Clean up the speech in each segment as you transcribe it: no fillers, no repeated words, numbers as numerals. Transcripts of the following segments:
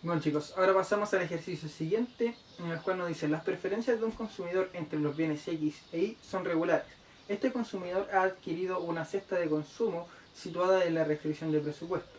Bueno chicos, ahora pasamos al ejercicio siguiente, en el cual nos dice: las preferencias de un consumidor entre los bienes X e Y son regulares. Este consumidor ha adquirido una cesta de consumo situada en la restricción de presupuesto,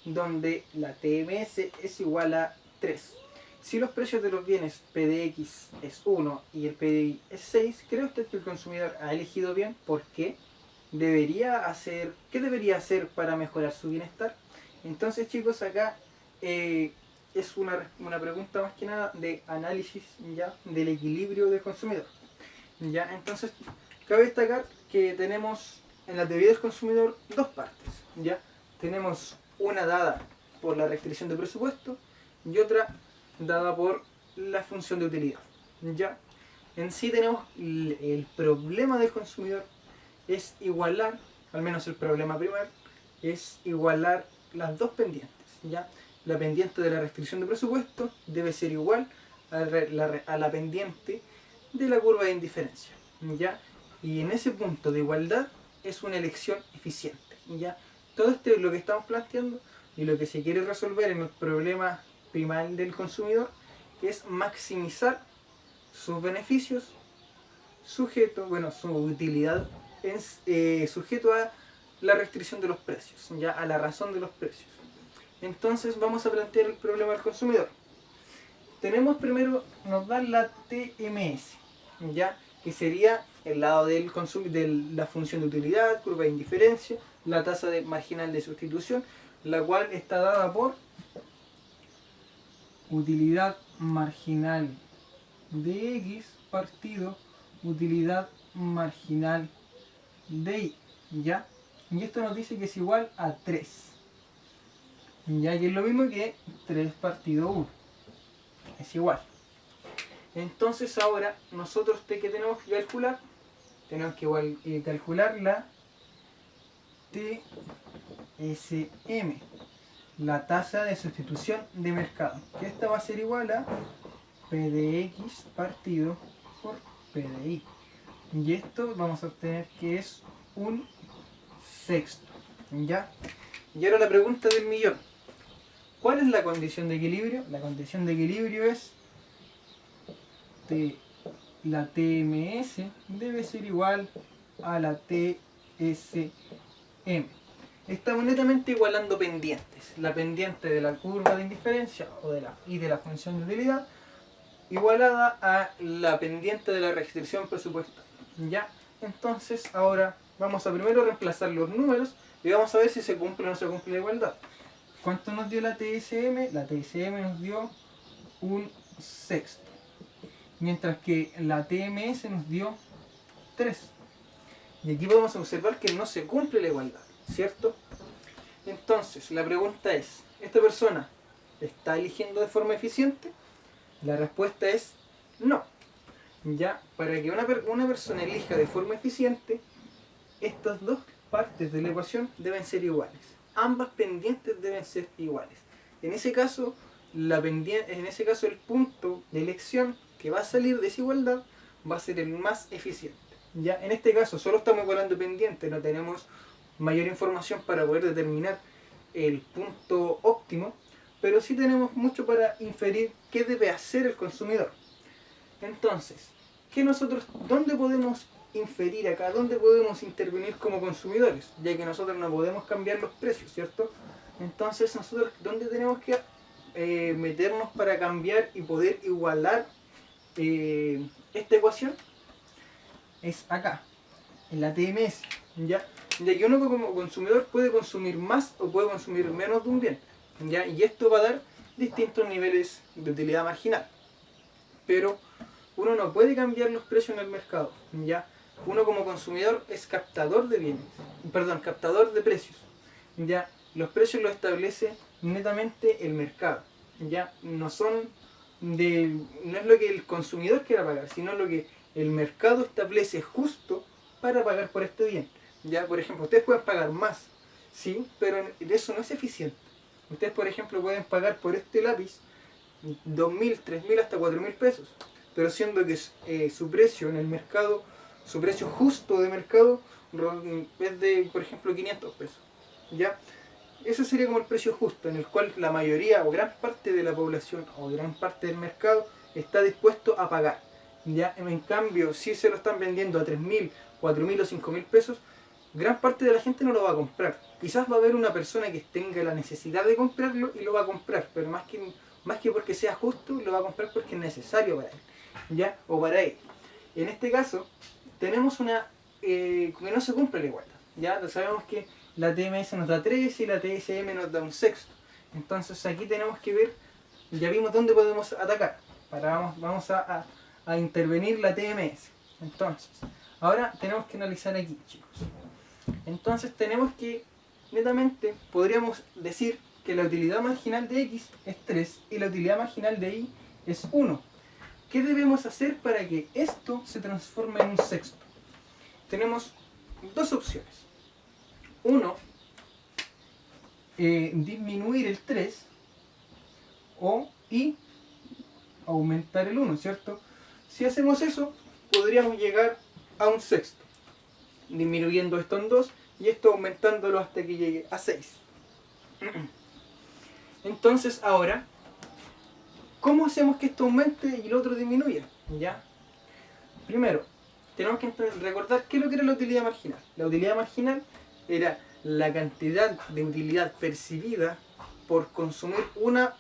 donde la TMS es igual a 3. Si los precios de los bienes P de X es 1 y el P de Y es 6, ¿cree usted que el consumidor ha elegido bien? ¿Por qué? ¿Qué debería hacer para mejorar su bienestar? Entonces chicos, acá es una pregunta más que nada de análisis ya del equilibrio del consumidor. Ya, entonces cabe destacar que tenemos en la teoría del consumidor dos partes. Ya, tenemos una dada por la restricción de presupuesto y otra dada por la función de utilidad. Ya, en sí tenemos el problema del consumidor es igualar, al menos el problema primario, es igualar las dos pendientes. Ya, la pendiente de la restricción de presupuesto debe ser igual a la pendiente de la curva de indiferencia. ¿Ya? Y en ese punto de igualdad es una elección eficiente. ¿Ya? Todo esto es lo que estamos planteando y lo que se quiere resolver en el problema primario del consumidor es maximizar sus beneficios su utilidad es sujeto a la restricción de los precios, ya a la razón de los precios. Entonces vamos a plantear el problema del consumidor. Tenemos primero, nos dan la TMS, ya que sería el lado del de la función de utilidad, curva de indiferencia, la tasa marginal de sustitución, la cual está dada por utilidad marginal de X partido utilidad marginal de Y, ¿ya? Y esto nos dice que es igual a 3, ya que es lo mismo que 3 partido 1, es igual. Entonces ahora nosotros ¿qué tenemos que calcular? Tenemos que calcular la TSM, la tasa de sustitución de mercado, que esta va a ser igual a P de X partido por P de Y. Y esto vamos a obtener que es un sexto. ¿Ya? Y ahora la pregunta del millón. ¿Cuál es la condición de equilibrio? La condición de equilibrio es la TMS debe ser igual a la TSM. Estamos netamente igualando pendientes. La pendiente de la curva de indiferencia y de la función de utilidad igualada a la pendiente de la restricción presupuestaria. ¿Ya? Entonces ahora vamos a primero reemplazar los números y vamos a ver si se cumple o no se cumple la igualdad. ¿Cuánto nos dio la TSM? La TSM nos dio un sexto, mientras que la TMS nos dio 3. Y aquí podemos observar que no se cumple la igualdad, ¿cierto? Entonces la pregunta es, ¿esta persona está eligiendo de forma eficiente? La respuesta es no. Ya, para que una persona elija de forma eficiente, estas dos partes de la ecuación deben ser iguales. Ambas pendientes deben ser iguales. En ese caso, el punto de elección que va a salir de esa igualdad va a ser el más eficiente. Ya, en este caso solo estamos igualando pendientes, no tenemos mayor información para poder determinar el punto óptimo, pero sí tenemos mucho para inferir qué debe hacer el consumidor. Entonces, ¿dónde podemos inferir acá? ¿Dónde podemos intervenir como consumidores? Ya que nosotros no podemos cambiar los precios, ¿cierto? Entonces, nosotros, ¿dónde tenemos que meternos para cambiar y poder igualar esta ecuación? Es acá, en la TMS, ¿ya? Ya que uno como consumidor puede consumir más o puede consumir menos de un bien, ¿ya? Y esto va a dar distintos niveles de utilidad marginal. Pero uno no puede cambiar los precios en el mercado, ¿ya? Uno como consumidor es captador de bienes, captador de precios, ¿ya? Los precios los establece netamente el mercado, ¿ya? No es lo que el consumidor quiera pagar, sino lo que el mercado establece justo para pagar por este bien, ¿ya? Por ejemplo, ustedes pueden pagar más, ¿sí? Pero eso no es eficiente. Ustedes, por ejemplo, pueden pagar por este lápiz 2.000, 3.000 hasta 4.000 pesos, pero siendo que su precio en el mercado, su precio justo de mercado es de, por ejemplo, 500 pesos, ¿ya? ese sería como el precio justo, en el cual la mayoría o gran parte de la población o gran parte del mercado está dispuesto a pagar. Ya, en cambio, si se lo están vendiendo a 3.000, 4.000 o 5.000 pesos, gran parte de la gente no lo va a comprar. Quizás va a haber una persona que tenga la necesidad de comprarlo y lo va a comprar, pero más que porque sea justo, lo va a comprar porque es necesario para él, ¿ya? O para él. En este caso, tenemos una que no se cumple la igualdad. Ya sabemos que la TMS nos da 3 y la TSM nos da un sexto. Entonces aquí tenemos que ver, ya vimos dónde podemos atacar. Vamos a intervenir la TMS. Entonces, ahora tenemos que analizar aquí, chicos. Entonces tenemos que, netamente, podríamos decir que la utilidad marginal de X es 3 y la utilidad marginal de Y es 1. ¿Qué debemos hacer para que esto se transforme en un sexto? Tenemos dos opciones. Uno, disminuir el 3 y aumentar el 1, ¿cierto? Si hacemos eso, podríamos llegar a un sexto, disminuyendo esto en 2 y esto aumentándolo hasta que llegue a 6. Entonces ahora, ¿cómo hacemos que esto aumente y el otro disminuya? ¿Ya? Primero, tenemos que recordar qué es lo que era la utilidad marginal. La utilidad marginal era la cantidad de utilidad percibida por consumir una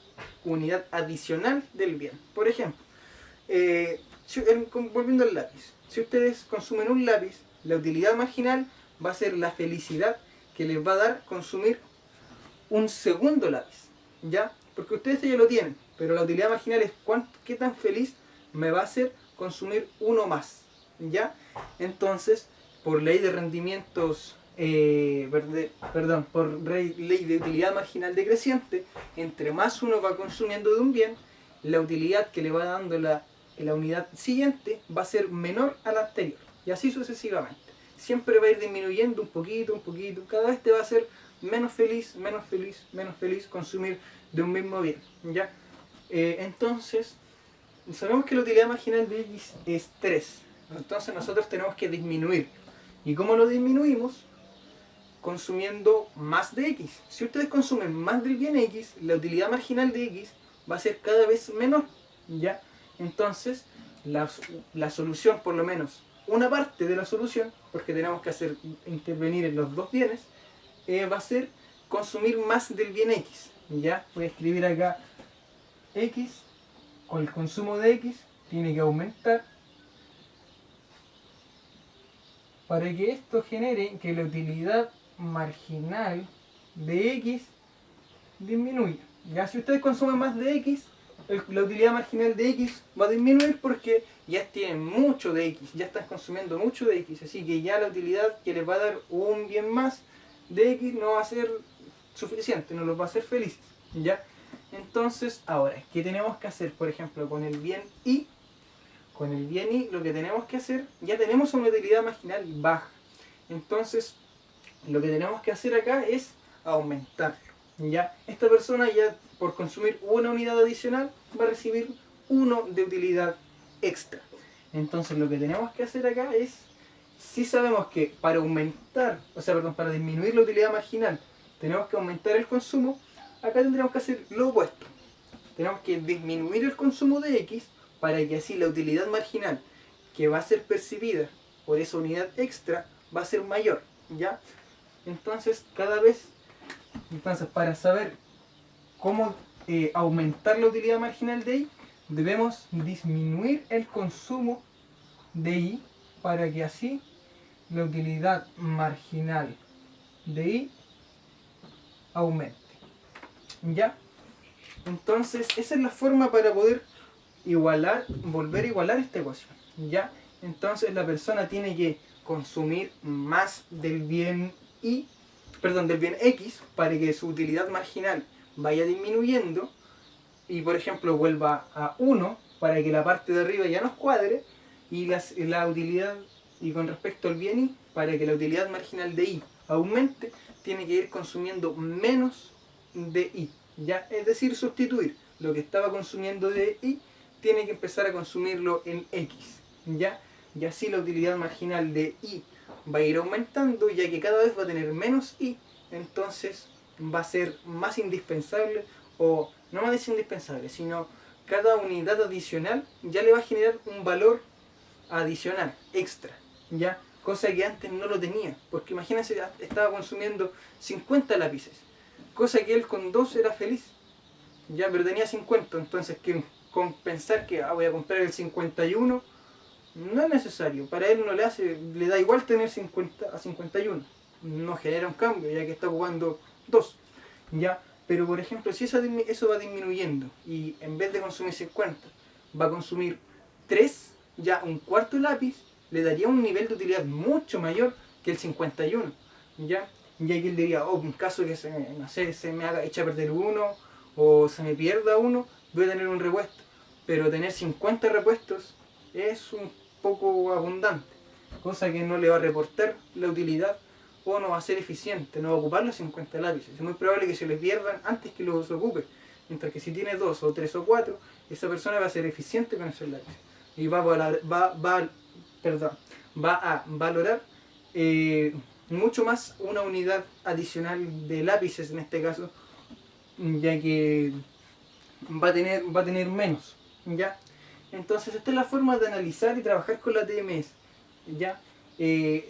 unidad adicional del bien. Por ejemplo, volviendo al lápiz, si ustedes consumen un lápiz, la utilidad marginal va a ser la felicidad que les va a dar consumir un segundo lápiz, ¿ya? Porque ustedes ya lo tienen, pero la utilidad marginal es qué tan feliz me va a hacer consumir uno más, ¿ya? Entonces, por ley de rendimientos, por ley de utilidad marginal decreciente, entre más uno va consumiendo de un bien, la utilidad que le va dando la unidad siguiente va a ser menor a la anterior, y así sucesivamente. Siempre va a ir disminuyendo un poquito, cada vez te va a ser menos feliz consumir de un mismo bien, ¿ya? Entonces, sabemos que la utilidad marginal de X es 3, entonces nosotros tenemos que disminuir. ¿Y cómo lo disminuimos? Consumiendo más de X. Si ustedes consumen más del bien X, la utilidad marginal de X va a ser cada vez menor, ¿ya? Entonces, la solución, por lo menos una parte de la solución, porque tenemos que intervenir en los dos bienes, va a ser consumir más del bien X, ¿ya? Voy a escribir acá X, o el consumo de X tiene que aumentar para que esto genere que la utilidad marginal de X disminuya. Ya, si ustedes consumen más de X, la utilidad marginal de X va a disminuir porque ya tienen mucho de X, ya están consumiendo mucho de X, así que ya la utilidad que les va a dar un bien más de X no va a ser suficiente, no los va a hacer felices, ¿ya? Entonces, ahora, ¿qué tenemos que hacer? Por ejemplo, con el bien Y. Con el bien Y lo que tenemos que hacer, ya tenemos una utilidad marginal baja. Entonces, lo que tenemos que hacer acá es aumentarlo, ¿ya? Esta persona ya por consumir una unidad adicional va a recibir 1 de utilidad extra. Entonces, lo que tenemos que hacer acá es, si sabemos que para para disminuir la utilidad marginal tenemos que aumentar el consumo, acá tendremos que hacer lo opuesto. Tenemos que disminuir el consumo de X para que así la utilidad marginal que va a ser percibida por esa unidad extra va a ser mayor, ¿ya? Entonces, para saber cómo aumentar la utilidad marginal de Y, debemos disminuir el consumo de Y para que así la utilidad marginal de Y aumente, ¿ya? Entonces, esa es la forma para poder volver a igualar esta ecuación, ¿ya? Entonces la persona tiene que consumir más del bien X para que su utilidad marginal vaya disminuyendo y, por ejemplo, vuelva a 1 para que la parte de arriba ya nos cuadre, y la utilidad, y con respecto al bien Y, para que la utilidad marginal de Y aumente, tiene que ir consumiendo menos de Y, ¿ya? Es decir, sustituir lo que estaba consumiendo de Y, tiene que empezar a consumirlo en X, ¿ya? Y así la utilidad marginal de Y va a ir aumentando, ya que cada vez va a tener menos Y, entonces va a ser más indispensable, o no más indispensable, sino cada unidad adicional ya le va a generar un valor adicional, extra, ¿ya? Cosa que antes no lo tenía, porque imagínense, estaba consumiendo 50 lápices, cosa que él con 2 era feliz, ya, pero tenía 50, entonces que con pensar que voy a comprar el 51 no es necesario, para él no le da igual tener 50 a 51, no genera un cambio ya que está ocupando 2, ya. Pero por ejemplo, si eso va disminuyendo y en vez de consumir 50 va a consumir 3, ya un cuarto lápiz le daría un nivel de utilidad mucho mayor que el 51, ya. Ya que él diría, oh, en caso que no sé, se me haga echa a perder uno o se me pierda uno, voy a tener un repuesto. Pero tener 50 repuestos es un poco abundante, cosa que no le va a reportar la utilidad o no va a ser eficiente, no va a ocupar los 50 lápices. Es muy probable que se les pierdan antes que los ocupe. Mientras que si tiene 2 o 3 o 4, esa persona va a ser eficiente con esos lápices. Y va a valorar mucho más una unidad adicional de lápices en este caso, ya que va a tener menos, ¿ya? Entonces esta es la forma de analizar y trabajar con la TMS, ¿ya?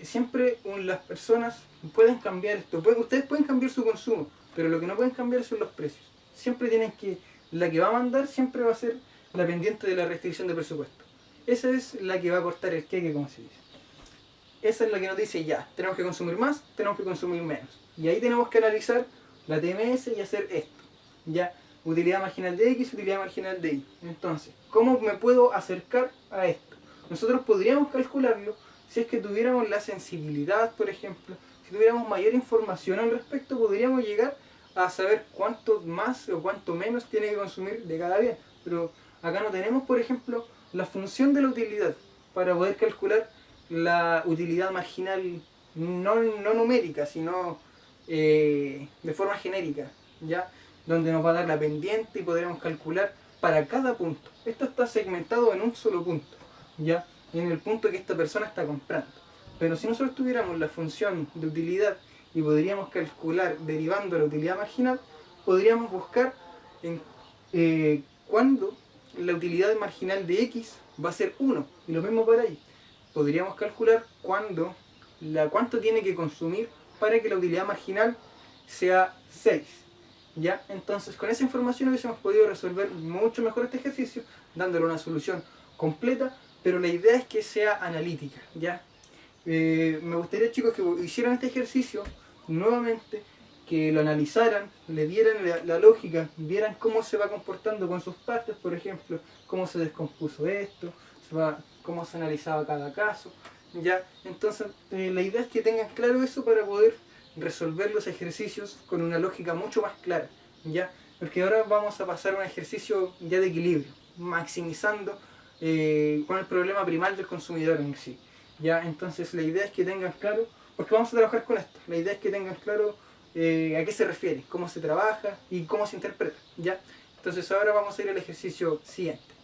Siempre las personas pueden cambiar esto, ustedes pueden cambiar su consumo, pero lo que no pueden cambiar son los precios. Siempre tienen que, la que va a mandar siempre va a ser la pendiente de la restricción de presupuesto. Esa es la que va a cortar el queque, como se dice. Esa es la que nos dice ya, tenemos que consumir más, tenemos que consumir menos. Y ahí tenemos que analizar la TMS y hacer esto, ¿ya? Utilidad marginal de X, utilidad marginal de Y. Entonces, ¿cómo me puedo acercar a esto? Nosotros podríamos calcularlo si es que tuviéramos la sensibilidad, por ejemplo, si tuviéramos mayor información al respecto, podríamos llegar a saber cuánto más o cuánto menos tiene que consumir de cada bien. Pero acá no tenemos, por ejemplo, la función de la utilidad para poder calcular la utilidad marginal no numérica, sino de forma genérica, ¿ya? Donde nos va a dar la pendiente y podremos calcular para cada punto. Esto está segmentado en un solo punto, ¿ya? En el punto que esta persona está comprando. Pero si nosotros tuviéramos la función de utilidad y podríamos calcular derivando la utilidad marginal, podríamos buscar cuándo la utilidad marginal de X va a ser 1. Y lo mismo para Y. Podríamos calcular cuánto tiene que consumir para que la utilidad marginal sea 6. ¿Ya? Entonces con esa información hubiésemos podido resolver mucho mejor este ejercicio, dándole una solución completa, pero la idea es que sea analítica, ¿ya? Me gustaría, chicos, que hicieran este ejercicio nuevamente, que lo analizaran, le dieran la lógica, vieran cómo se va comportando con sus partes, por ejemplo, cómo se descompuso esto, cómo se analizaba cada caso, ¿ya? Entonces la idea es que tengan claro eso para poder resolver los ejercicios con una lógica mucho más clara, ¿ya? Porque ahora vamos a pasar a un ejercicio ya de equilibrio, maximizando con el problema primal del consumidor en sí, ¿ya? Entonces la idea es que tengan claro, porque vamos a trabajar con esto, la idea es que tengan claro a qué se refiere, cómo se trabaja y cómo se interpreta, ¿ya? Entonces ahora vamos a ir al ejercicio siguiente.